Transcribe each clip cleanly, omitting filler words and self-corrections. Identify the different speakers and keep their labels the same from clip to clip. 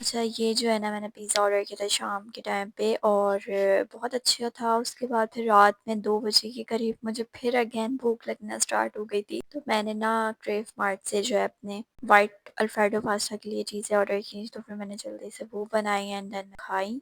Speaker 1: अच्छा, ये जो है ना मैंने पिज़्ज़ा ऑर्डर किया था शाम के टाइम पे और बहुत अच्छा था। उसके बाद फिर रात में 2 बजे के करीब मुझे फिर अगेन भूख लगना स्टार्ट हो गई थी। तो मैंने ना क्रेव मार्ट से जो है अपने व्हाइट अल्फ्रेडो पास्ता के लिए चीज़ें ऑर्डर की। तो फिर मैंने जल्दी से वो बनाई एंड देन खाई।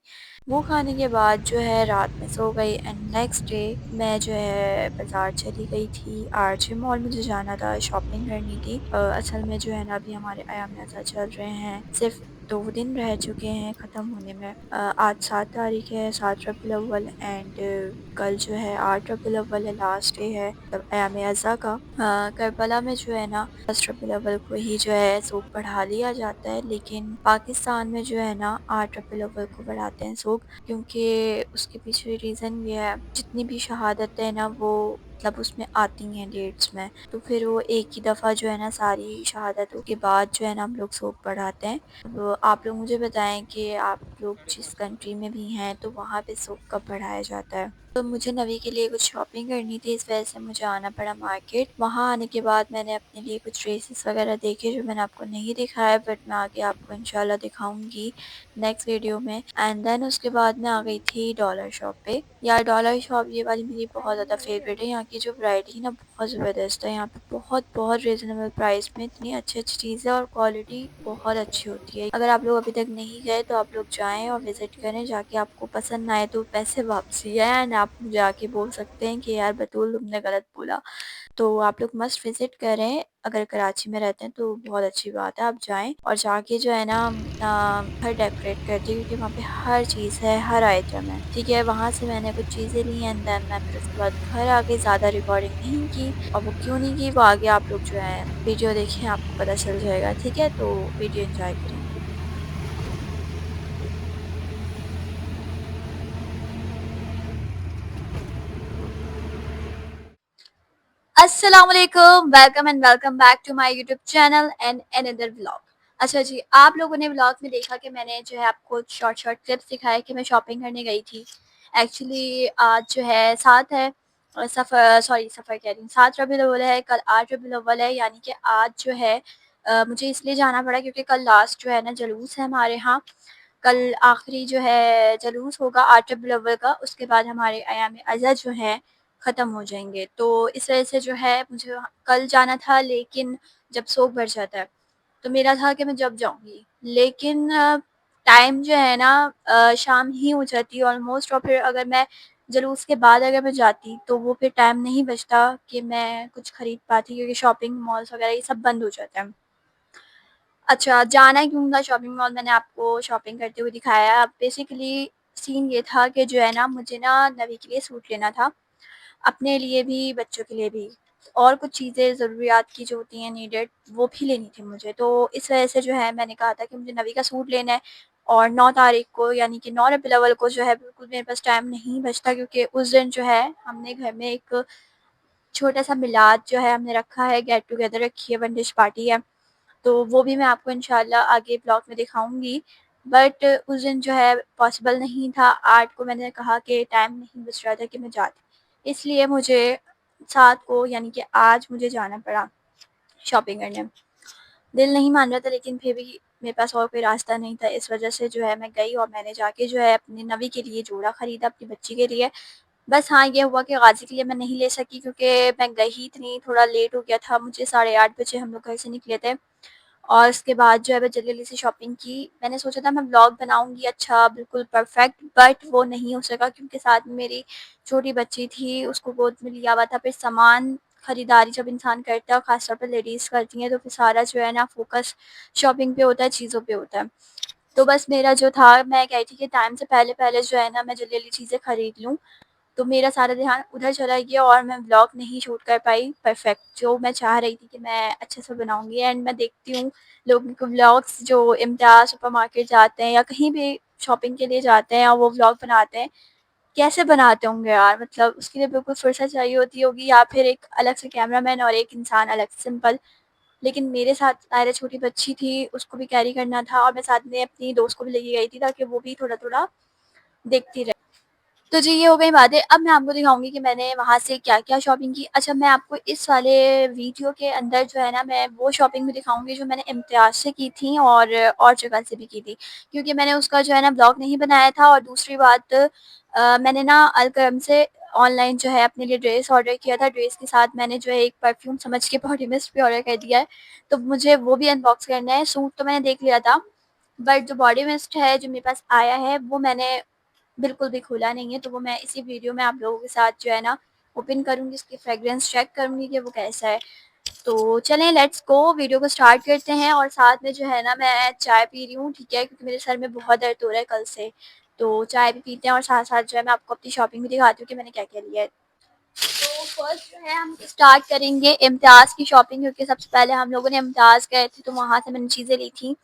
Speaker 1: वो खाने के बाद जो है रात में सो गई एंड नेक्स्ट डे मैं जो है बाज़ार चली गई थी। आरजे मॉल मुझे जाना था, शॉपिंग करनी थी। असल में जो है ना अभी हमारे अय्याम-ए-ज़ा चल रहे हैं। सिर्फ़ 2 दिन रह चुके हैं ख़त्म होने में। आज 7 तारीख़ है, 7 रबीउल अव्वल एंड कल जो है 8 रबीउल अव्वल है, लास्ट डे है मतलब अय्याम-ए-ज़ा का। करबला में जो है ना 10 रबीउल अव्वल को ही जो है सूख बढ़ा लिया जाता है, लेकिन पाकिस्तान में जो है ना 8 रबीउल अव्वल को बढ़ाते हैं सूख, क्योंकि उसके पीछे रीज़न ये है जितनी भी शहादतें हैं ना वो मतलब उसमें आती हैं डेट्स में, तो फिर वो एक ही दफ़ा जो है ना सारी शहादतों के बाद जो है ना हम लोग सूख बढ़ाते हैं। अब आप लोग मुझे बताएँ कि आप लोग जिस कंट्री में भी हैं तो वहाँ पे सूख कब बढ़ाया जाता है? तो मुझे नवी के लिए कुछ शॉपिंग करनी थी, इस वजह से मुझे आना पड़ा मार्केट। वहाँ आने के बाद मैंने अपने लिए कुछ ड्रेसेस वगैरह देखे जो मैंने आपको नहीं दिखाया, बट मैं आगे आपको इंशाल्लाह दिखाऊँगी नेक्स्ट वीडियो में। एंड देन उसके बाद मैं आ गई थी डॉलर शॉप पे। यार डॉलर शॉप ये वाली मेरी बहुत ज़्यादा फ़ेवरेट है। यहाँ की जो वैरायटी ना बहुत ज़बरदस्त है। यहाँ पे बहुत रीज़नेबल प्राइस में इतनी अच्छी-अच्छी चीज़ें और क्वालिटी बहुत अच्छी होती है। अगर आप लोग अभी तक नहीं गए तो आप लोग जाएँ और विज़िट करें। जाके आपको पसंद ना आए तो पैसे वापसी है एंड आप मुझे आके बोल सकते हैं कि यार बतूल तुमने गलत बोला। तो आप लोग मस्ट विज़िट करें। अगर कराची में रहते हैं तो बहुत अच्छी बात है, आप जाएँ और जाके जो है ना घर डेकोरेट करते हैं, क्योंकि वहाँ पे हर चीज़ है, हर आइटम है, ठीक है? वहाँ से मैंने कुछ चीज़ें ली एंड देन मैं फिर उसके बाद घर आ गई, ज़्यादा रिकॉर्डिंग नहीं की और वो क्यों नहीं की वो आगे आप लोग जो है वीडियो देखें आपको पता चल जाएगा, ठीक है? तो वीडियो एन्जॉय करें। अस्सलाम वालेकुम, welcome and welcome back to my YouTube channel and another vlog. अच्छा जी, आप लोगों ने व्लॉग में देखा कि मैंने जो है आपको शॉर्ट क्लिप्स दिखाए कि मैं शॉपिंग करने गई थी। एक्चुअली आज जो है 7 है सफ़र कह रही हूँ 7 रबीउल अव्वल है, कल 8 रबीउल अव्वल है, यानी कि आज जो है मुझे इसलिए जाना पड़ा क्योंकि कल लास्ट जो है ना जुलूस है हमारे यहाँ। कल आखिरी जो है जुलूस होगा 8 रबीउल अव्वल का, उसके बाद हमारे अय्याम-ए-अज़ा जो है ख़त्म हो जाएँगे। तो इस वजह से जो है मुझे कल जाना था, लेकिन जब शौक़ बढ़ जाता है, तो मेरा था कि मैं जब जाऊँगी। लेकिन टाइम जो है ना शाम ही हो जाती है ऑलमोस्ट, और फिर अगर मैं जुलूस के बाद अगर मैं जाती तो वो फिर टाइम नहीं बचता कि मैं कुछ खरीद पाती, क्योंकि शॉपिंग मॉल्स वग़ैरह ये सब बंद हो जाते हैं। अच्छा, जाना क्यों था शॉपिंग मॉल, मैंने आपको शॉपिंग करते हुए दिखाया। अब बेसिकली सीन ये था कि जो है ना मुझे ना नवी के लिए सूट लेना था, अपने लिए भी, बच्चों के लिए भी, और कुछ चीज़ें ज़रूरियात की जो होती हैं नीडेड, वो भी लेनी थी मुझे। तो इस वजह से जो है मैंने कहा था कि मुझे नवी का सूट लेना है, और 9 तारीख़ को यानी कि 9 रबीउल अव्वल को जो है बिल्कुल मेरे पास टाइम नहीं बचता, क्योंकि उस दिन जो है हमने घर में एक छोटा-सा मिलाद जो है हमने रखा है, गेट टुगेदर रखी है, वन डिश पार्टी है। तो वो भी मैं आपको इंशाल्लाह आगे ब्लॉग में दिखाऊँगी। बट उस दिन जो है पॉसिबल नहीं था, 8 को मैंने कहा कि टाइम नहीं बच रहा था कि मैं जाती। इसलिए मुझे 7 को यानी कि आज मुझे जाना पड़ा शॉपिंग करने। दिल नहीं मान रहा था, लेकिन फिर भी मेरे पास और कोई रास्ता नहीं था। इस वज़ह से जो है मैं गई और मैंने जाके जो है अपनी नवी के लिए जोड़ा ख़रीदा, अपनी बच्ची के लिए। बस हाँ, ये हुआ कि गाज़ी के लिए मैं नहीं ले सकी, क्योंकि मैं गई इतनी थोड़ा लेट हो गया था मुझे, साढ़े 8 बजे हम लोग घर से निकले थे। और उसके बाद जो है मैं जल्दी-जल्दी से शॉपिंग की। मैंने सोचा था मैं व्लॉग बनाऊँगी अच्छा बिल्कुल परफ़ेक्ट, बट वो नहीं हो सका, क्योंकि साथ में मेरी छोटी बच्ची थी, उसको गोद में लिया हुआ था। फिर सामान खरीदारी जब इंसान करता है और ख़ास तौर पे लेडीज़ करती हैं, तो फिर सारा जो है ना फ़ोकस शॉपिंग पे होता है, चीज़ों पे होता है। तो बस मेरा जो था, मैं कह रही थी कि टाइम से पहले-पहले जो है ना मैं जल्दी-जल्दी चीज़ें खरीद लूँ। तो मेरा सारा ध्यान उधर चला गया और मैं व्लॉग नहीं शूट कर पाई परफेक्ट, जो मैं चाह रही थी कि मैं अच्छे से बनाऊँगी। एंड मैं देखती हूँ लोगों के व्लॉग्स जो इम्तियाज़ सुपरमार्केट जाते हैं या कहीं भी शॉपिंग के लिए जाते हैं और वो व्लॉग बनाते हैं, कैसे बनाते होंगे यार? मतलब उसके लिए बिल्कुल फुर्सत चाहिए होती होगी, या फिर एक अलग से कैमरामैन और एक इंसान अलग से सिंपल। लेकिन मेरे साथ ज़ाहिर है छोटी बच्ची थी, उसको भी कैरी करना था, और मैं साथ में अपनी दोस्त को भी लेके गई थी ताकि वो भी थोड़ा-थोड़ा देखती रहे। तो जी ये हो गई बातें। अब मैं आपको दिखाऊँगी कि मैंने वहाँ से क्या-क्या शॉपिंग की। अच्छा, मैं आपको इस वाले वीडियो के अंदर जो है ना, मैं वो शॉपिंग भी दिखाऊँगी जो मैंने इम्तियाज़ से की थी और जगह से भी की थी। क्योंकि मैंने उसका जो है ना ब्लॉग नहीं बनाया था, और दूसरी बात मैंने ना अलकरम से ऑनलाइन जो है अपने लिए ड्रेस ऑर्डर किया था। ड्रेस के साथ मैंने जो है एक परफ्यूम समझ के बॉडी मिस्ट भी ऑर्डर कर दिया है। तो मुझे वो भी अनबॉक्स करना है। सूट तो मैंने देख लिया था, बट जो बॉडी मिस्ट है जो मेरे पास आया है वो मैंने बिल्कुल भी खोला नहीं है। तो वो मैं इसी वीडियो में आप लोगों के साथ जो है ना ओपन करूँगी, इसकी फ्रेग्रेंस चेक करूँगी कि वो कैसा है। तो चलें, लेट्स गो, वीडियो को स्टार्ट करते हैं। और साथ में जो है ना मैं चाय पी रही हूँ, ठीक है, क्योंकि मेरे सर में बहुत दर्द हो रहा है कल से। तो चाय भी पीते हैं और साथ-साथ जो है मैं आपको अपनी शॉपिंग भी दिखाती हूँ कि मैंने क्या-क्या लिया है। तो फर्स्ट जो है हम स्टार्ट करेंगे इम्तियाज़ की शॉपिंग, क्योंकि सबसे पहले हम लोगों ने इम्तियाज़ गए थे तो वहाँ से मैंने चीज़ें ली थी।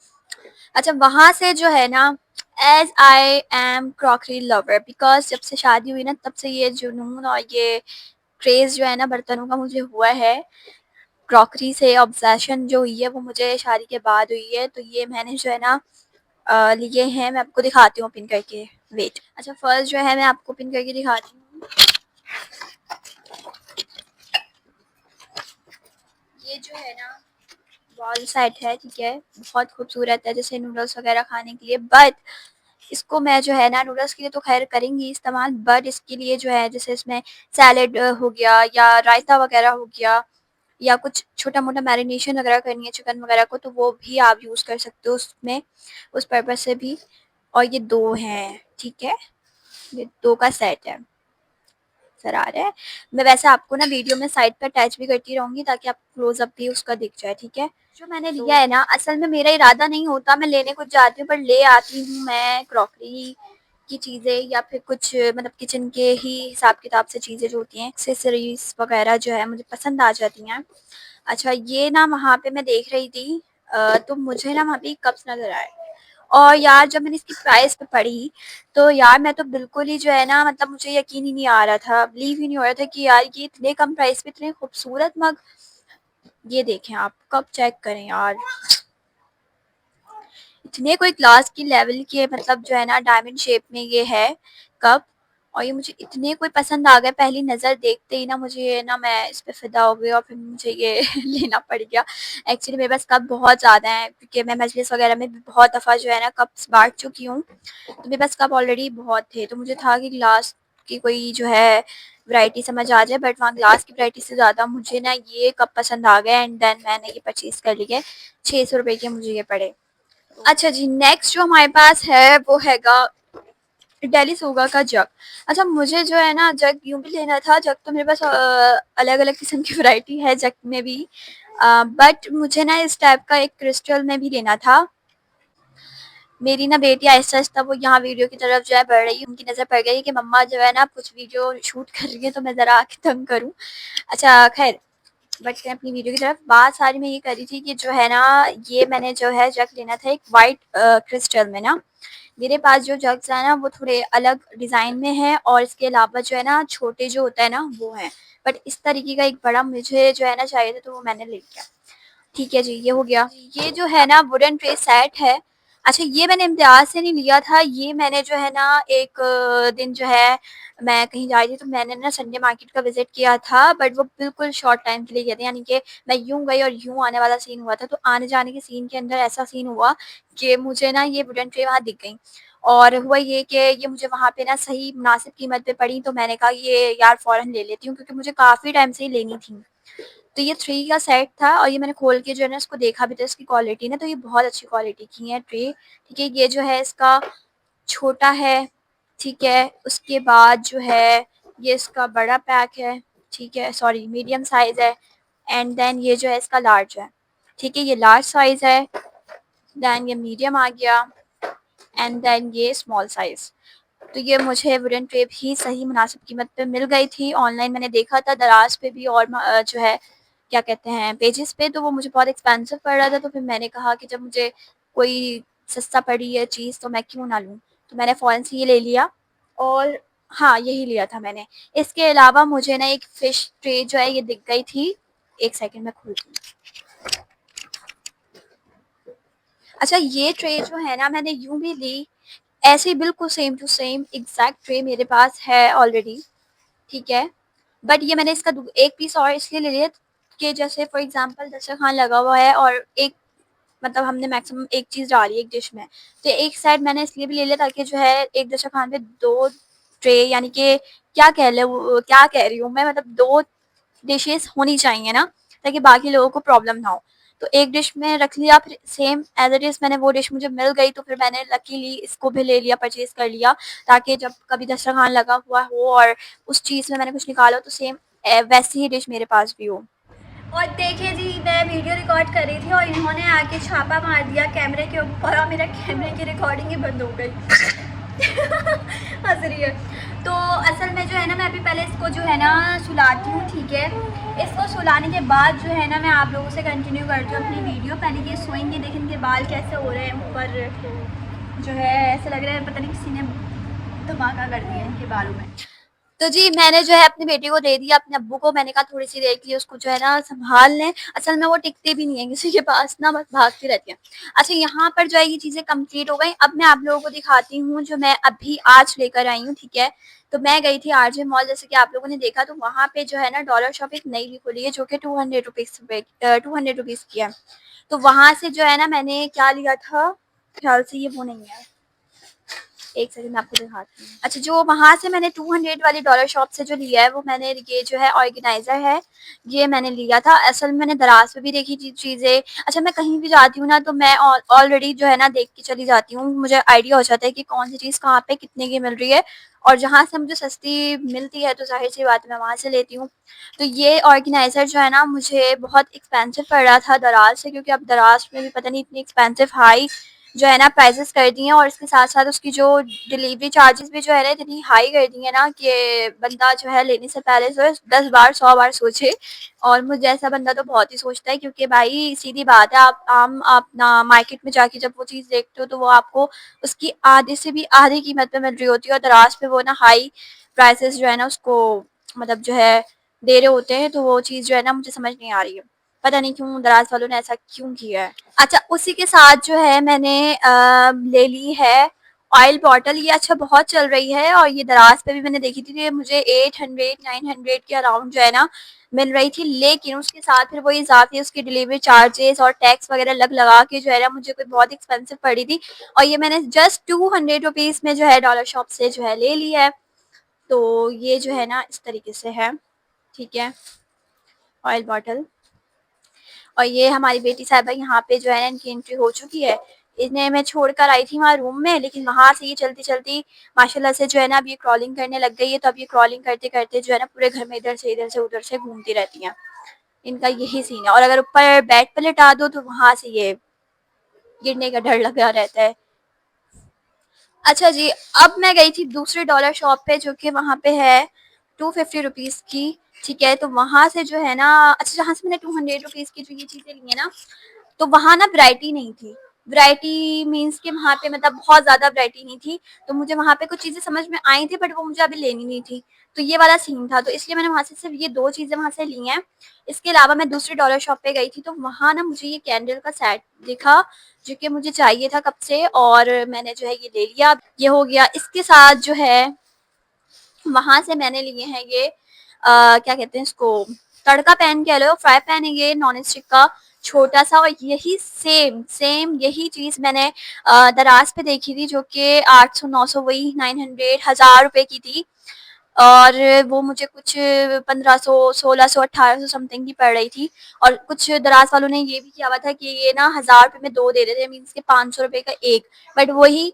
Speaker 1: अच्छा, वहाँ से जो है ना, as I am crockery lover, because जब से शादी हुई ना तब से ये जुनून और ये क्रेज़ जो है ना बर्तनों का मुझे हुआ है। क्रॉकरी से ऑब्सेशन जो हुई है वो मुझे शादी के बाद हुई है। तो ये मैंने जो है ना लिए हैं, मैं आपको दिखाती हूँ ओपन करके। वेट, अच्छा, फर्स्ट जो है मैं आपको ओपन करके दिखाती हूँ। ये जो है ना वॉल सेट है, ठीक है, बहुत खूबसूरत है, जैसे नूडल्स वगैरह खाने के लिए। बट इसको मैं जो है ना नूडल्स के लिए तो ख़ैर करेंगी इस्तेमाल, बट इसके लिए जो है जैसे इसमें सैलेड हो गया या रायता वग़ैरह हो गया, या कुछ छोटा-मोटा मैरिनेशन वग़ैरह करनी है चिकन वग़ैरह को, तो वो भी आप यूज़ कर सकते हो उसमें, उस पर्पज़ से भी। और ये 2 हैं, ठीक है? ये 2 का सेट है। नज़र आ रहा है। मैं वैसे आपको ना वीडियो में साइड पे अटैच भी करती रहूँगी ताकि आपको क्लोज़अप भी उसका दिख जाए, ठीक है? जो मैंने लिया है ना, असल में मेरा इरादा नहीं होता, मैं लेने कुछ जाती हूँ पर ले आती हूँ मैं क्रॉकरी की चीज़ें, या फिर कुछ मतलब किचन के ही हिसाब-किताब से चीज़ें जो होती हैं, एक्सेसरीज़ वग़ैरह जो है मुझे पसंद आ जाती हैं। अच्छा, ये ना वहाँ पे मैं देख रही थी तो मुझे ना वहाँ पे कप्स नज़र आए। और यार जब मैंने इसकी प्राइस पे पढ़ी, तो यार मैं तो बिल्कुल ही जो है ना, मतलब मुझे यकीन ही नहीं आ रहा था, बिलीव ही नहीं हो रहा था कि यार ये इतने कम प्राइस पे इतने खूबसूरत मग। ये देखें, आप कप चेक करें यार, इतने कोई क्लास की लेवल के, मतलब जो है ना डायमंड शेप में ये है कप। और ये मुझे इतने कोई पसंद आ गए, पहली नज़र देखते ही ना मुझे ये ना, मैं इस पे फ़िदा हो गई और फिर मुझे ये लेना पड़ गया। एक्चुअली मेरे पास कप बहुत ज़्यादा हैं, क्योंकि मैं मजलिस वगैरह में भी बहुत दफ़ा जो है ना कप्स बाँट चुकी हूँ। तो मेरे पास कप ऑलरेडी बहुत थे, तो मुझे था कि ग्लास की कोई जो है वैरायटी समझ आ जाए, बट वहाँ ग्लास की वैरायटी से ज़्यादा मुझे ना ये कप पसंद आ गए, एंड देन मैंने ये परचेज़ कर लिए। ₹600 के मुझे ये पड़े। अच्छा जी, नेक्स्ट जो हमारे पास है वो हैगा डेलिसोगा का जग। अच्छा, मुझे जो है ना जग यूँ भी लेना था, जग तो मेरे पास अलग-अलग किस्म की वैरायटी है जग में भी। बट मुझे ना इस टाइप का एक क्रिस्टल में भी लेना था। मेरी ना बेटी आहिस्ता-आहिस्ता वो यहाँ वीडियो की तरफ जो है बढ़ रही है, उनकी नज़र पड़ गई कि मम्मा जो है ना कुछ वीडियो शूट कर रही है, तो मैं ज़रा आके तंग करूँ। अच्छा ख़ैर, बढ़ते हैं अपनी वीडियो की तरफ। बात सारी मैं ये कर रही थी कि जो है ना, ये मैंने जो है जग लेना था एक वाइट क्रिस्टल में ना। मेरे पास जो जग्स हैं ना वो थोड़े अलग डिज़ाइन में हैं, और इसके अलावा जो है ना छोटे जो होता है ना वो हैं। बट इस तरीके का एक बड़ा मुझे जो है ना चाहिए था, तो वो मैंने ले लिया। ठीक है जी, ये हो गया। ये जो है ना वुडन ट्रे सेट है। अच्छा, ये मैंने इम्तियाज़ से नहीं लिया था, ये मैंने जो है ना एक दिन जो है मैं कहीं जा रही थी, तो मैंने ना संडे मार्केट का विज़िट किया था, बट वो बिल्कुल शॉर्ट टाइम के लिए किया था, यानी कि मैं यूँ गई और यूँ आने वाला सीन हुआ था। तो आने-जाने के सीन के अंदर ऐसा सीन हुआ कि मुझे ना ये वुडन ट्रे वहाँ दिख गई, और हुआ ये कि ये मुझे वहाँ पे ना सही मुनासिब कीमत पे पड़ी, तो मैंने कहा ये यार फ़ौरन ले लेती हूँ, क्योंकि मुझे काफ़ी टाइम से ही लेनी थी। तो ये 3 का सेट था, और ये मैंने खोल के जो है ना इसको देखा भी था, इसकी क्वालिटी ना, तो ये बहुत अच्छी क्वालिटी की है ट्रे, ठीक है। ये जो है इसका छोटा है, ठीक है। उसके बाद जो है ये इसका बड़ा पैक है, ठीक है, सॉरी मीडियम साइज़ है, एंड देन ये जो है इसका लार्ज है, ठीक है, ये लार्ज साइज़ है, देन ये मीडियम आ गया, एंड देन ये स्मॉल साइज़। तो ये मुझे वुडन ट्रे भी सही मुनासिब कीमत पे मिल गई थी। ऑनलाइन मैंने देखा था दराज़ पे भी, और जो है क्या कहते हैं पेजेस पे, तो वो मुझे बहुत एक्सपेंसिव पड़ रहा था। तो फिर मैंने कहा कि जब मुझे कोई सस्ता पड़ी है चीज़ तो मैं क्यों ना लूँ। तो मैंने फ़ौरन से ये ले लिया, और हाँ, यही लिया था मैंने। इसके अलावा मुझे ना एक फ़िश ट्रे जो है ये दिख गई थी। 1 सेकंड मैं खोलती हूँ। अच्छा, ये ट्रे जो है ना मैंने यूँ भी ली, ऐसे ही बिल्कुल same to same exact tray मेरे पास है ऑलरेडी, ठीक है। बट ये मैंने इसका एक पीस और इसलिए ले लिया कि जैसे फॉर एग्जांपल दस्तरखान लगा हुआ है और एक मतलब हमने मैक्सिमम एक चीज़ डाली है एक डिश में, तो एक साइड मैंने इसलिए भी ले लिया ताकि जो है एक दस्तरखान पे 2 ट्रे यानी कि क्या कह रही हूँ मैं, मतलब 2 डिशेज़ होनी चाहिए ना, ताकि बाकी लोगों को प्रॉब्लम ना हो। तो एक डिश में रख लिया, फिर सेम एज़ इट इज़ मैंने वो डिश मुझे मिल गई, तो फिर मैंने लकीली इसको भी ले लिया, परचेज़ कर लिया, ताकि जब कभी दस्तरखान लगा हुआ हो और उस चीज़ में मैंने कुछ निकाला हो तो सेम वैसी ही डिश मेरे पास भी हो। और देखिए जी, मैं वीडियो रिकॉर्ड कर रही थी और इन्होंने आके छापा मार दिया कैमरे के ऊपर और मेरा कैमरे की रिकॉर्डिंग ही बंद हो गई। हंस रही है। तो असल में जो है ना, मैं अभी पहले इसको जो है ना सुलाती हूँ, ठीक है। इसको सुलाने के बाद जो है ना मैं आप लोगों से कंटिन्यू करती हूँ अपनी वीडियो। पहले ये सोएंगे, देखें इनके बाल कैसे हो रहे हैं ऊपर, जो है ऐसा लग रहा है पता नहीं किसी ने धमाका कर दिया इनके बालों में। तो जी मैंने जो है अपनी बेटी को दे दिया, अपने अब्बू को। मैंने कहा थोड़ी सी देर के लिए उसको जो है ना संभाल लें। असल में वो टिकते भी नहीं है किसी के पास ना, बस भागती रहती है। अच्छा, यहाँ पर जो है ये चीज़ें कंप्लीट हो गई। अब मैं आप लोगों को दिखाती हूँ जो मैं अभी आज लेकर आई हूँ, ठीक है। तो मैं गई थी आरजे मॉल, जैसे कि आप लोगों ने देखा, तो वहाँ पे जो है ना डॉलर शॉप एक नई भी खुली है जो कि 200 रुपीज़ की है। तो वहाँ से जो है ना मैंने क्या लिया था, ख्याल से ये वो नहीं है, एक सेकंड मैं आपको दिखाती हूँ। अच्छा, जो वहाँ से मैंने 200 वाली डॉलर शॉप से जो लिया है वो मैंने ये जो है ऑर्गेनाइज़र है, ये मैंने लिया था। असल में मैंने दराज पे भी देखी चीज़ें। अच्छा, मैं कहीं भी जाती हूँ ना तो मैं ऑलरेडी जो है ना देख के चली जाती हूँ। मुझे आइडिया हो जाता है कि कौन सी चीज़ कहाँ पे कितने की मिल रही है, और जहाँ से मुझे सस्ती मिलती है तो ज़ाहिर-सी बात है मैं वहाँ से लेती हूँ। तो ये ऑर्गेनाइज़र जो है ना मुझे बहुत एक्सपेंसिव पड़ रहा था दराज से, क्योंकि अब दराज में भी पता नहीं इतनी एक्सपेंसिव हाई जो है ना प्राइसेस कर दी हैं, और इसके साथ-साथ उसकी जो डिलीवरी चार्जेस भी जो है ना इतनी हाई कर दी है ना कि बंदा जो है लेने से पहले जो है 10 बार 100 बार सोचे। और मुझ जैसा बंदा तो बहुत ही सोचता है, क्योंकि भाई सीधी बात है, आप ना मार्केट में जाके जब वो चीज़ देखते हो तो वो आपको उसकी आधे से भी आधी कीमत पे मिल रही होती है, और दराज पे वो ना हाई प्राइसेस जो है ना उसको मतलब जो है दे रहे होते हैं। तो वो चीज़ जो है ना मुझे समझ नहीं आ रही है। पता नहीं क्यों दराज वालों ने ऐसा क्यों किया है। अच्छा, उसी के साथ जो है मैंने ले ली है ऑयल बॉटल। ये अच्छा बहुत चल रही है, और ये दराज पे भी मैंने देखी थी, तो ये मुझे 800-900 के अराउंड जो है ना मिल रही थी। लेकिन उसके साथ फिर वो इजाफी उसकी डिलीवरी चार्जेस और टैक्स वगैरह लगा के जो है ना मुझे कोई बहुत एक्सपेंसिव पड़ी थी, और ये मैंने जस्ट 200 रुपीज़ में जो है डॉलर शॉप से जो है ले ली है। तो ये जो है ना इस तरीके से है, ठीक है, ऑयल बॉटल। और ये हमारी बेटी साहिबा यहाँ पे जो है ना इनकी एंट्री हो चुकी है। इन्हें मैं छोड़कर आई थी वहाँ रूम में, लेकिन वहाँ से ये चलती-चलती माशाल्लाह से जो है ना अब ये क्राउलिंग करने लग गई है। तो अब ये क्राउलिंग करते-करते जो है ना पूरे घर में इधर से उधर से घूमती रहती हैं। इनका यही सीन है, और अगर ऊपर बेड पे लिटा दो तो वहाँ से ये गिरने का डर लगा रहता है। अच्छा जी, अब मैं गई थी दूसरे डॉलर शॉप पे जो कि वहाँ पे है 250 रुपीज़ की, ठीक है। तो वहाँ से जो है ना, अच्छा, जहाँ से मैंने 200 रुपीज़ की जो ये चीज़ें ली हैं ना, तो वहाँ ना वैरायटी नहीं थी। वैरायटी मीन्स कि वहाँ पे मतलब बहुत ज़्यादा वैरायटी नहीं थी। तो मुझे वहाँ पे कुछ चीज़ें समझ में आई थी, बट वो मुझे अभी लेनी नहीं थी। तो ये वाला सीन था, तो इसलिए मैंने वहाँ से सिर्फ़ ये 2 चीज़ें वहाँ से ली हैं। इसके अलावा मैं दूसरे डॉलर शॉप पे गई थी, तो वहाँ ना मुझे ये कैंडल का सेट दिखा जो कि मुझे चाहिए था कब से, और मैंने जो है ये ले लिया। ये हो गया। इसके साथ जो है वहाँ से मैंने लिए हैं ये क्या कहते हैं इसको, तड़का पैन कह लो, फ्राई पैन है ये नॉन स्टिक का छोटा-सा, और यही सेम यही चीज़ मैंने दराज़ पे देखी थी जो कि 800 900 वही 900 1000 रुपए की थी, और वो मुझे कुछ 1500 1600 1800 समथिंग की पड़ रही थी। और कुछ दराज़ वालों ने ये भी किया हुआ था कि ये ना 1000 रुपए में 2 दे रहे थे, मीन्स के 500 रुपए का 1, बट वही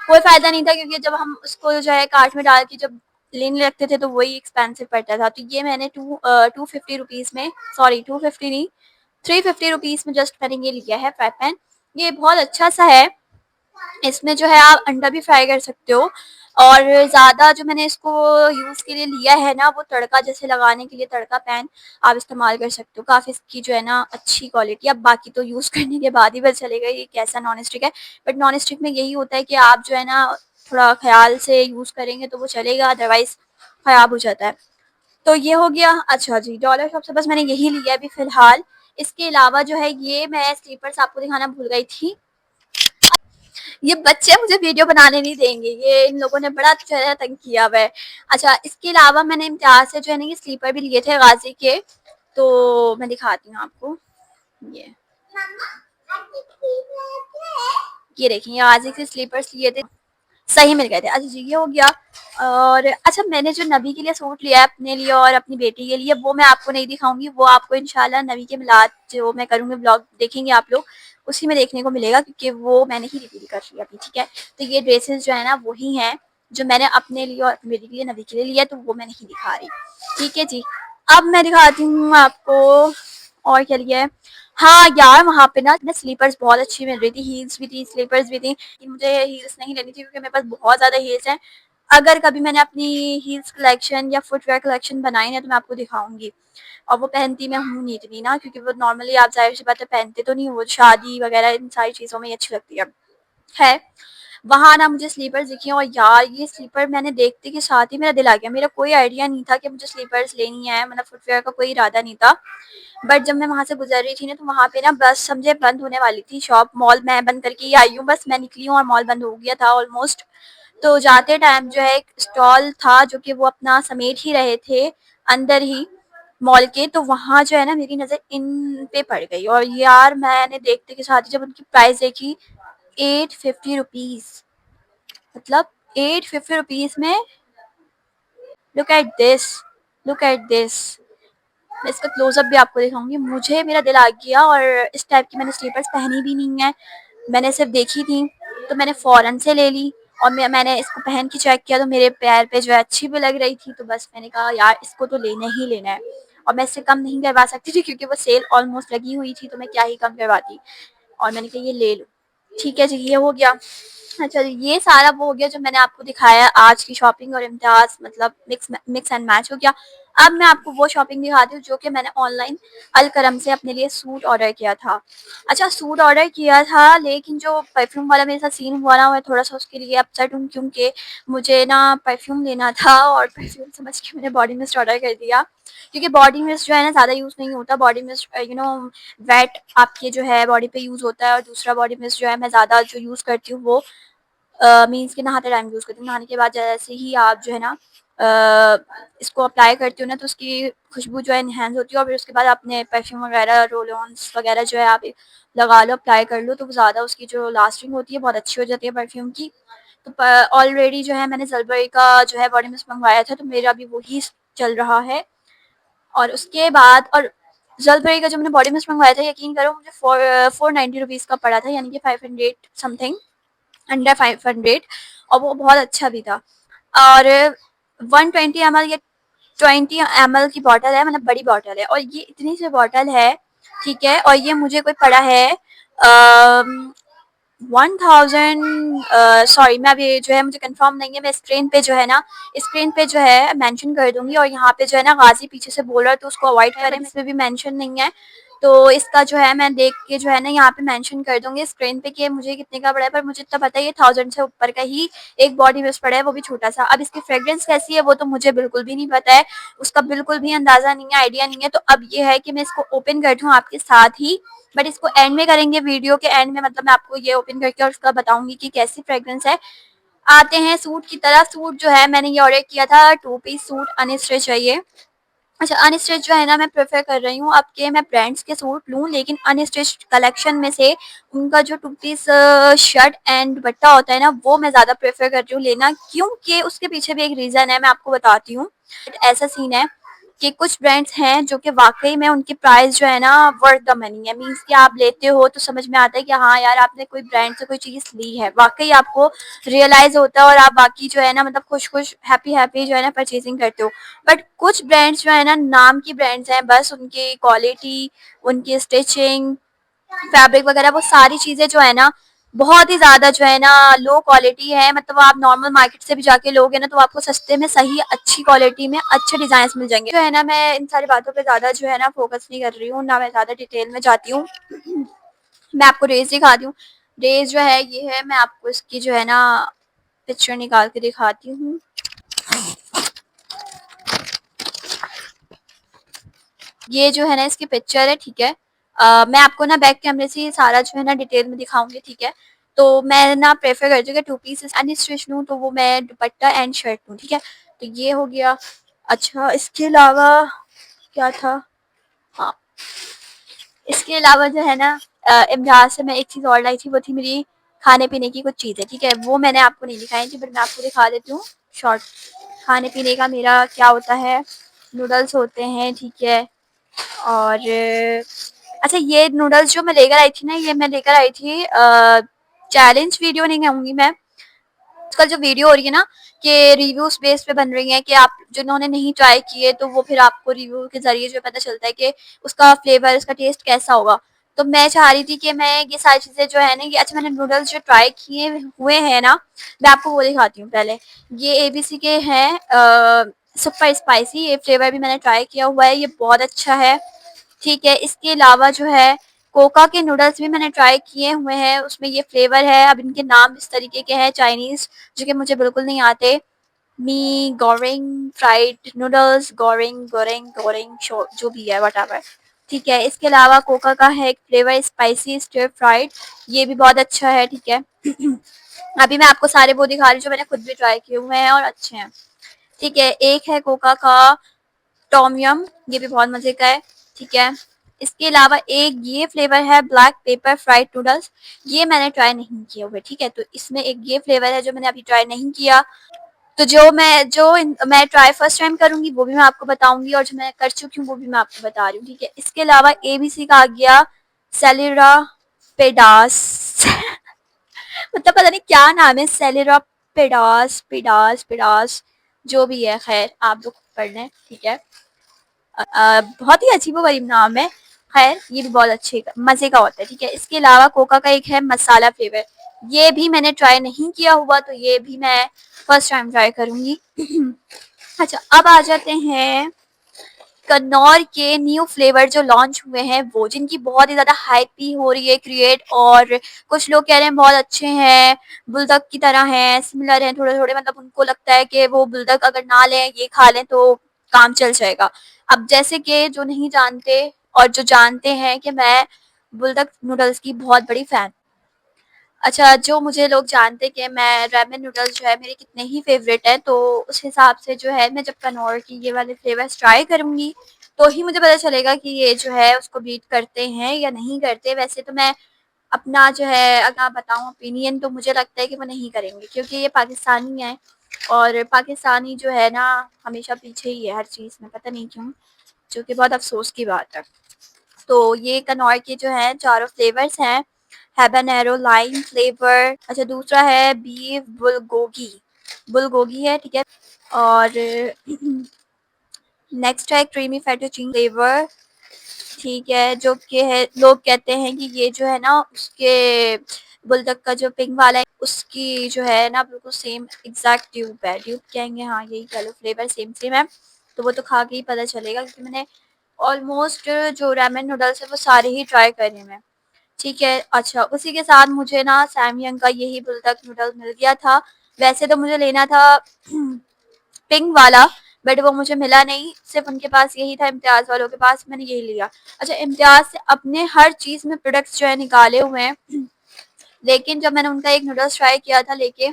Speaker 1: कोई फ़ायदा नहीं था, क्योंकि जब हम उसको जो है कार्ट में डाल के जब लेने लगते थे तो वही एक्सपेंसिव पड़ता था। तो ये मैंने 250 रुपीज़ में, सॉरी 250 नहीं, 350 रुपीज़ में जस्ट मैंने ये लिया है फ्राई पैन। ये बहुत अच्छा-सा है। इसमें जो है आप अंडा भी फ्राई कर सकते हो, और ज़्यादा जो मैंने इसको यूज़ के लिए लिया है ना वो तड़का जैसे लगाने के लिए तड़का पैन आप इस्तेमाल कर सकते हो। काफ़ी इसकी जो है ना अच्छी क्वालिटी, अब बाकी तो यूज़ करने के बाद ही पता चलेगा ये कैसा नॉन स्टिक है। बट नॉन स्टिक में यही होता है कि आप जो है ना थोड़ा ख़्याल से यूज़ करेंगे तो वो चलेगा, अदरवाइज़ ख़राब हो जाता है। तो ये हो गया। अच्छा जी, डॉलर शॉप से बस मैंने यही लिया है अभी फ़िलहाल। इसके अलावा जो है ये मैं स्लीपर्स आपको दिखाना भूल गई थी। ये बच्चे मुझे वीडियो बनाने नहीं देंगे, ये इन लोगों ने बड़ा जो है तंग किया हुआ है। अच्छा, इसके अलावा मैंने इम्तियाज़ से जो है ना ये स्लीपर भी लिए थे गाज़ी के, तो मैं दिखाती हूँ आपको। ये ये देखिए, ये गाज़ी के स्लीपर्स लिए थे, सही मिल गए थे। अच्छा जी, ये हो गया। और अच्छा, मैंने जो नबी के लिए सूट लिया है अपने लिए और अपनी बेटी के लिए, वो मैं आपको नहीं दिखाऊँगी, वो आपको इंशाल्लाह नबी के मिलाद जो मैं करूँगी व्लॉग देखेंगे आप लोग, उसी में देखने को मिलेगा, क्योंकि वो मैंने ही रिवील कर लिया अभी, ठीक है। तो ये ड्रेसेस जो है ना वही हैं जो मैंने अपने लिए और अपनी बेटी के लिए, नबी के लिए लिया, तो वो मैं नहीं दिखा रही, ठीक है जी। अब मैं दिखाती हूँ आपको और क्या लिया है। हाँ यार, वहाँ पे ना स्लीपर्स बहुत अच्छी मिल रही थी, हील्स भी थी, स्लीपर्स भी थी। मुझे हील्स नहीं लेनी थी क्योंकि मेरे पास बहुत ज़्यादा हील्स हैं। अगर कभी मैंने अपनी हील्स कलेक्शन या फुटवेयर कलेक्शन बनाई ना तो मैं आपको दिखाऊंगी। और वो पहनती मैं हूँ नहीं इतनी ना, क्योंकि वो नॉर्मली आप ज़ाहिर सी बात है पहनते तो नहीं, वो शादी वगैरह इन सारी चीज़ों में ही अच्छी लगती है। वहाँ ना मुझे स्लीपर्स दिखी और यार ये स्लीपर मैंने देखते के साथ ही मेरा दिल आ गया। मेरा कोई आइडिया नहीं था कि मुझे स्लीपर्स लेनी है, मतलब फुटवेयर का कोई इरादा नहीं था। बट जब मैं वहाँ से गुजर रही थी ना तो वहाँ पे ना बस समझे बंद होने वाली थी शॉप, मॉल मैं बंद करके ही आई हूँ, बस मैं निकली हूँ और मॉल बंद हो गया था ऑलमोस्ट। तो जाते टाइम जो है एक स्टॉल था जो कि वो अपना समेट ही रहे थे अंदर ही मॉल के, तो वहाँ जो है ना मेरी नज़र इन पे पड़ गई और यार मैंने देखते के साथ ही जब उनकी प्राइस देखी, 850 रुपीज़, मतलब 850 रुपीज़ में, look at this, look at this. मैं इसका क्लोज़अप भी आपको दिखाऊँगी। मुझे मेरा दिल आ गया और इस टाइप की मैंने स्लीपर्स पहनी भी नहीं है। मैंने सिर्फ़ देखी थी, तो मैंने फ़ौरन से ले ली और मैंने इसको पहन के चेक किया तो मेरे पैर पे जो है अच्छी भी लग रही थी, तो बस मैंने कहा यार इसको तो लेना ही लेना है। और मैं इससे कम नहीं करवा सकती थी क्योंकि वो सेल ऑलमोस्ट लगी हुई थी, तो मैं क्या ही कम करवाती। और मैंने कहा ये ले लो। ठीक है जी, ये हो गया। अच्छा, ये सारा वो हो गया जो मैंने आपको दिखाया आज की शॉपिंग और इम्तियाज़, मतलब मिक्स एंड मैच हो गया। अब मैं आपको वो शॉपिंग दिखाती हूँ जो कि मैंने ऑनलाइन अलकरम से अपने लिए सूट ऑर्डर किया था। अच्छा, सूट ऑर्डर किया था लेकिन जो परफ्यूम वाला मेरे साथ सीन हुआ ना, मैं थोड़ा-सा उसके लिए अपसेट हूँ क्योंकि मुझे ना परफ्यूम लेना था और परफ्यूम समझ के मैंने बॉडी मिस्ट ऑर्डर कर दिया। क्योंकि बॉडी मिस्ट जो है ना ज़्यादा यूज़ नहीं होता, बॉडी मिस्ट वेट आपके जो है बॉडी पे यूज़ होता है, और दूसरा बॉडी मिस्ट जो है मैं ज़्यादा जो यूज़ करती हूँ वो मीन्स कि नहाते टाइम यूज़ करती हूँ। नहाने के बाद जैसे ही आप जो है ना इसको अप्लाई करती हो ना तो उसकी खुशबू जो है एनहांस होती है और फिर उसके बाद आपने परफ्यूम वगैरह, रोल-ऑन्स वगैरह जो है आप लगा लो, अप्लाई कर लो, तो ज़्यादा उसकी जो लास्टिंग होती है बहुत अच्छी हो जाती है परफ्यूम की। तो ऑलरेडी जो है मैंने ज़लबरी का जो है बॉडी मिस्ट मंगवाया था, तो मेरा अभी वही चल रहा है। और उसके बाद और ज़लबरी का जो मैंने बॉडी मिस्ट मंगवाया था, यकीन करो मुझे 490 रुपीज़ का पड़ा था, यानी कि 500 समथिंग, अंडर 500, और वो बहुत अच्छा भी था। और 120 ml या 20 ml की बॉटल है, मतलब बड़ी बॉटल है, और ये इतनी सी बॉटल है, ठीक है। और ये मुझे कोई पड़ा है 1000, सॉरी मैं अभी जो है मुझे कंफर्म नहीं है, मैं स्क्रीन पे जो है ना, स्क्रीन पे जो है मेंशन कर दूंगी, और यहाँ पे जो है ना गाजी पीछे से बोल रहा है तो उसको अवॉइड करें, इसमें भी मेंशन नहीं है। तो इसका जो है मैं देख के जो है ना यहाँ पे मेंशन कर दूंगी स्क्रीन पे कि मुझे कितने का पड़ा है, पर मुझे इतना पता है ये 1000 से ऊपर का ही एक बॉडी मिस्ट पड़ा है, वो भी छोटा सा। अब इसकी फ्रेग्रेंस कैसी है वो तो मुझे बिल्कुल भी नहीं पता है, उसका बिल्कुल भी अंदाजा नहीं है, आइडिया नहीं है। तो अब ये है कि मैं इसको ओपन कर दूँ आपके साथ ही, बट इसको एंड में करेंगे, वीडियो के एंड में, मतलब मैं आपको ये ओपन करके और उसका बताऊंगी कि कैसी फ्रेग्रेंस है। आते हैं सूट की तरफ। सूट जो है मैंने ये ऑर्डर किया था 2 पीस सूट अनस्टिच चाहिए। अच्छा, अनस्टिच जो है ना मैं प्रेफर कर रही हूँ अब के मैं ब्रांड्स के सूट लूँ, लेकिन अनस्टिच कलेक्शन में से उनका जो 2 पीस शर्ट एंड दुपट्टा होता है ना वो मैं ज़्यादा प्रेफर कर रही हूँ लेना, क्योंकि उसके पीछे भी एक रीज़न है, मैं आपको बताती हूँ। ऐसा सीन है कि कुछ ब्रांड्स हैं जो कि वाक़ई में उनकी प्राइस जो है ना वर्थ द मनी है। मीन्स कि आप लेते हो तो समझ में आता है कि हाँ यार आपने कोई ब्रांड से कोई चीज़ ली है, वाक़ई आपको रियलाइज़ होता है और आप बाकी जो है ना मतलब खुश-खुश, हैप्पी-हैप्पी जो है ना परचेज़िंग करते हो। बट कुछ ब्रांड्स जो है ना नाम की ब्रांड्स हैं, बस उनकी क्वालिटी, उनकी स्टिचिंग, फैब्रिक वगैरह वो सारी चीज़ें जो है ना बहुत ही ज़्यादा जो है ना लो क्वालिटी है। मतलब आप नॉर्मल मार्केट से भी जाके लोगे ना तो आपको सस्ते में सही अच्छी क्वालिटी में अच्छे डिज़ाइंस मिल जाएँगे। जो है ना मैं इन सारी बातों पे ज़्यादा जो है ना फ़ोकस नहीं कर रही हूँ, ना मैं ज़्यादा डिटेल में जाती हूँ। मैं आपको ड्रेस दिखाती हूँ। ड्रेस जो है ये है, मैं आपको इसकी जो है ना पिक्चर निकाल के दिखाती हूँ। ये जो है ना इसकी पिक्चर है, ठीक है। मैं आपको ना बैक कैमरे से ये सारा जो है ना डिटेल में दिखाऊँगी, ठीक है। तो मैं ना प्रेफ़र करती हूँ कि 2 पीसेस अनस्टिच लूँ, तो वो मैं दुपट्टा एंड शर्ट लूँ, ठीक है? तो ये हो गया। अच्छा, इसके अलावा क्या था? हाँ, इसके अलावा जो है ना इमराज से मैं एक चीज़ और लाई थी, वो थी मेरी खाने-पीने की कुछ चीज़ें, ठीक है? वो मैंने आपको नहीं दिखाई थी, बट मैं आपको दिखा देती हूँ शॉर्ट। खाने-पीने का मेरा क्या होता है, नूडल्स होते हैं, ठीक है? और अच्छा, ये नूडल्स जो मैं लेकर आई थी ना, ये मैं लेकर आई थी चैलेंज वीडियो नहीं कहूँगी मैं। आजकल जो वीडियो हो रही है ना कि रिव्यूज़ बेस पे बन रही हैं कि आप जिन्होंने नहीं ट्राई किए तो वो फिर आपको रिव्यू के ज़रिए जो पता चलता है कि उसका फ्लेवर, उसका टेस्ट कैसा होगा। तो मैं चाह रही थी कि मैं ये सारी चीज़ें जो है ना, ये अच्छा मैंने नूडल्स जो ट्राई किए हुए हैं ना, मैं आपको वो दिखाती हूँ पहले। ये एबीसी के हैं सुपर स्पाइसी, ये फ्लेवर भी मैंने ट्राई किया हुआ है, ये बहुत अच्छा है। ठीक है, इसके अलावा जो है कोका के नूडल्स भी मैंने ट्राई किए हुए हैं, उसमें ये फ्लेवर है। अब इनके नाम इस तरीके के हैं चाइनीज़, जो कि मुझे बिल्कुल नहीं आते। Mee goreng fried noodles, goreng goreng goreng जो भी है व्हाटएवर। ठीक है, इसके अलावा कोका का है एक फ्लेवर स्पाइसी स्टिर फ्राइड, ये भी बहुत अच्छा है। ठीक है। अभी मैं आपको सारे वो दिखा रही हूँ जो मैंने खुद भी ट्राई किए हुए हैं और अच्छे हैं। ठीक है, एक है कोका का टॉम यम, ये भी बहुत मज़े का है, ठीक है। इसके अलावा एक ये फ्लेवर है ब्लैक पेपर फ्राइड नूडल्स, ये मैंने ट्राई नहीं किए हुए, ठीक है। तो इसमें एक ये फ्लेवर है जो मैंने अभी ट्राई नहीं किया। तो मैं ट्राई फर्स्ट टाइम करूँगी वो भी मैं आपको बताऊँगी, और जो मैं कर चुकी हूँ वो भी मैं आपको बता रही हूँ, ठीक है। इसके अलावा एबीसी का आ गया सेलेरा पेडास मतलब पता नहीं क्या नाम है, सेलेरा पेडास पेडास पेडास, जो भी है, खैर आप लोग पढ़ लें, ठीक है। बहुत ही अजीबो-गरीब नाम है। खैर ये भी बहुत अच्छे मज़े का होता है, ठीक है। इसके अलावा कोका का एक है मसाला फ्लेवर, ये भी मैंने ट्राई नहीं किया हुआ, तो ये भी मैं फर्स्ट टाइम ट्राई करूँगी। अच्छा, अब आ जाते हैं कनौर के न्यू फ्लेवर जो लॉन्च हुए हैं वो, जिनकी बहुत ही ज़्यादा हाइप भी हो रही है क्रिएट, और कुछ लोग कह रहे हैं बहुत अच्छे हैं, बुलदक की तरह हैं, सिमिलर हैं थोड़े-थोड़े, मतलब उनको लगता है कि वो बुलदक अगर ना लें, ये खा लें तो काम चल जाएगा। अब जैसे कि जो नहीं जानते और जो जानते हैं कि मैं बुलदक नूडल्स की बहुत बड़ी फ़ैन। अच्छा, जो मुझे लोग जानते हैं कि मैं रामेन नूडल्स जो है मेरे कितने ही फ़ेवरेट हैं, तो उस हिसाब से जो है मैं जब कनौर की ये वाले फ्लेवर्स ट्राई करूँगी, तो ही मुझे पता चलेगा कि ये जो है उसको बीट करते हैं या नहीं करते। वैसे तो मैं अपना जो है अगर बताऊँ ओपिनियन, तो मुझे लगता है कि वो नहीं करेंगे, क्योंकि ये पाकिस्तानी हैं, और पाकिस्तानी जो है ना हमेशा पीछे ही है हर चीज़ में, पता नहीं क्यों, जो कि बहुत अफ़सोस की बात है। तो ये कनौर के जो हैं चारों फ्लेवर्स हैं, हैबानेरो लाइम फ्लेवर, अच्छा दूसरा है बीफ बुलगोगी, बुलगोगी है, ठीक है। और नेक्स्ट है क्रीमी फेटोचीनी फ्लेवर, ठीक है, जो कि है लोग कहते हैं कि ये जो है ना उसके बुलदक का जो पिंक वाला है उसकी जो है ना बिल्कुल सेम एग्जैक्ट ड्यूप है, ड्यूप कहेंगे, हाँ यही कह लो, फ्लेवर सेम सेम है। तो वो तो खा के ही पता चलेगा, क्योंकि मैंने ऑलमोस्ट जो रामेन नूडल्स है वो सारे ही ट्राई करे हैं। ठीक है, अच्छा उसी के साथ मुझे ना सैमयंग का यही बुलदक नूडल्स मिल गया था। वैसे तो मुझे लेना था पिंक वाला, बट वो मुझे मिला नहीं, सिर्फ उनके पास यही था, इम्तियाज़ वालों के पास, मैंने यही लिया। अच्छा, इम्तियाज़ से अपने हर चीज़ में प्रोडक्ट्स जो है निकाले हुए हैं, लेकिन जब मैंने उनका एक नूडल्स ट्राई किया था लेके,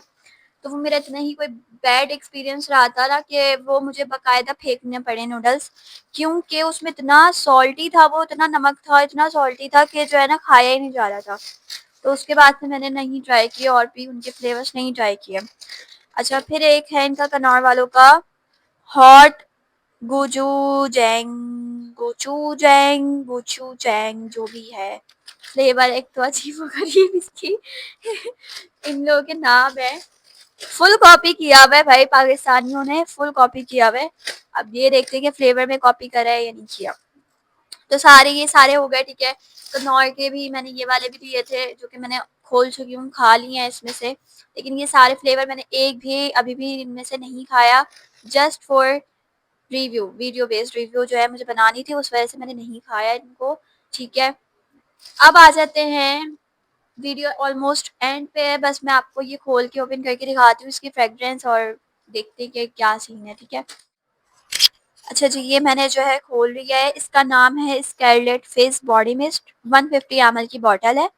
Speaker 1: तो वो मेरा इतना ही कोई बैड एक्सपीरियंस रहा था ना कि वो मुझे बाकायदा फेंकने पड़े नूडल्स, क्योंकि उसमें इतना सॉल्टी था, वो इतना नमक था, इतना सॉल्टी था कि जो है ना खाया ही नहीं जा रहा था। तो उसके बाद से मैंने नहीं ट्राई किए, और भी उनके फ्लेवर्स नहीं ट्राई किए। अच्छा, फिर एक है इनका कनौर वालों का हॉट गोचूजैंग, गोचूजैंग जो भी है फ्लेवर, एक तो अजीबो-गरीब इसकी इन लोगों के नाम है। फुल कॉपी किया हुआ है भाई, पाकिस्तानियों ने फुल कॉपी किया हुआ है। अब ये देखते हैं कि फ्लेवर में कॉपी करा है या नहीं किया। तो ये सारे हो गए, ठीक है। तो नॉर के भी मैंने ये वाले भी लिए थे, जो कि मैंने खोल चुकी हूँ, खा लिए हैं इसमें से। लेकिन ये सारे फ्लेवर मैंने एक भी अभी भी इनमें से नहीं खाया, just for review, video based review जो है मुझे बनानी थी, उस वजह से मैंने नहीं खाया इनको, ठीक है। अब आ जाते हैं, वीडियो ऑलमोस्ट एंड पे है, बस मैं आपको ये खोल के ओपन करके दिखाती हूँ इसकी फ्रेग्रेंस, और देखते हैं कि क्या सीन है, ठीक है। अच्छा जी, ये मैंने जो है खोल लिया है, इसका नाम है scarlet face body mist, 150 ml की बॉटल है।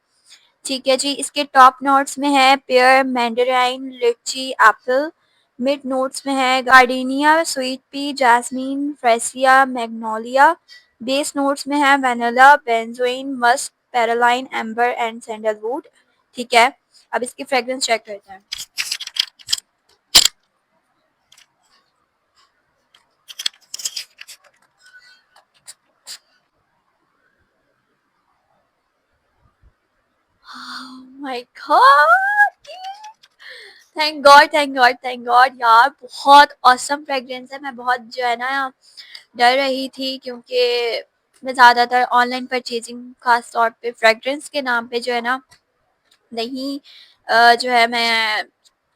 Speaker 1: ठीक है जी, इसके टॉप नोट्स में है पेयर, मैंडराइन, लिची, एप्पल। मिड नोट्स में है gardenia, sweet pea, jasmine, freesia, magnolia. Base notes में है vanilla, benzoin, musk, praline, amber and sandalwood. ठीक है, अब इसकी फ्रेग्रेंस चेक करते हैं। My God! Thank God, thank God, thank God यार, बहुत ऑसम फ्रेग्रेंस है। मैं बहुत जो है ना डर रही थी, क्योंकि मैं ज़्यादातर ऑनलाइन परचेजिंग खास तौर पे फ्रेग्रेंस के नाम पे जो है ना नहीं जो है मैं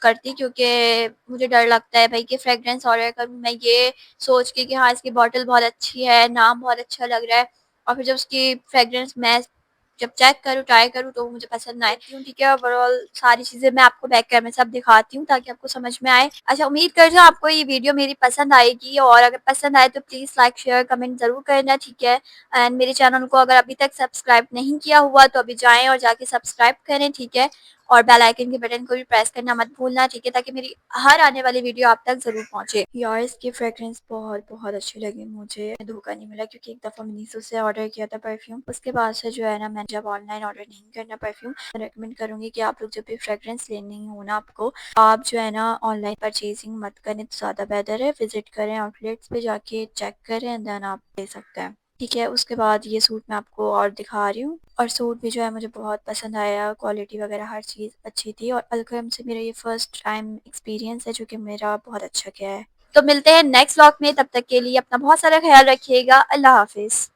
Speaker 1: करती, क्योंकि मुझे डर लगता है भाई कि फ्रेग्रेंस ऑर्डर करूँ मैं ये सोच के कि हाँ इसकी बॉटल बहुत अच्छी है, नाम बहुत अच्छा लग रहा है, और फिर जब उसकी फ्रेग्रेंस मैं जब चेक करूँ, ट्राई करूँ, तो वो मुझे पसंद ना आए। क्यों, ठीक है, ओवरऑल सारी चीज़ें मैं आपको बैक कैमरे में सब दिखाती हूँ ताकि आपको समझ में आए। अच्छा, उम्मीद करती हूँ आपको ये वीडियो मेरी पसंद आएगी, और अगर पसंद आए तो प्लीज़ लाइक, शेयर, कमेंट ज़रूर करना, ठीक है। एंड मेरे चैनल को अगर अभी तक सब्सक्राइब नहीं किया हुआ तो अभी जाएँ और जाके सब्सक्राइब करें, ठीक है। और बेल आइकन के बटन को भी प्रेस करना मत भूलना, ठीक है, ताकि मेरी हर आने वाली वीडियो आप तक ज़रूर पहुँचे। यार इसकी फ्रेग्रेंस बहुत बहुत अच्छी लगी मुझे, धोखा नहीं मिला, क्योंकि एक दफ़ा मीशो से ऑर्डर किया था परफ्यूम, उसके बाद से जो है ना मैं जब ऑनलाइन ऑर्डर नहीं करना परफ्यूम, मैं रेकमेंड करूँगी कि आप लोग जब भी फ्रेग्रेंस लेनी हो ना आपको, आप जो है ना ऑनलाइन परचेजिंग मत करें तो ज़्यादा बेहतर है। विजिट करें आउटलेट्स पे जाके, चेक करें एंड देन आप ले सकते हैं, ठीक है। उसके बाद ये सूट मैं आपको और दिखा रही हूँ, और सूट भी जो है मुझे बहुत पसंद आया, क्वालिटी वगैरह हर चीज़ अच्छी थी, और अलकरम से मेरा ये फर्स्ट टाइम एक्सपीरियंस है जो कि मेरा बहुत अच्छा गया है। तो मिलते हैं नेक्स्ट व्लॉग में, तब तक के लिए अपना बहुत सारा ख्याल रखिएगा। अल्लाह हाफिज़।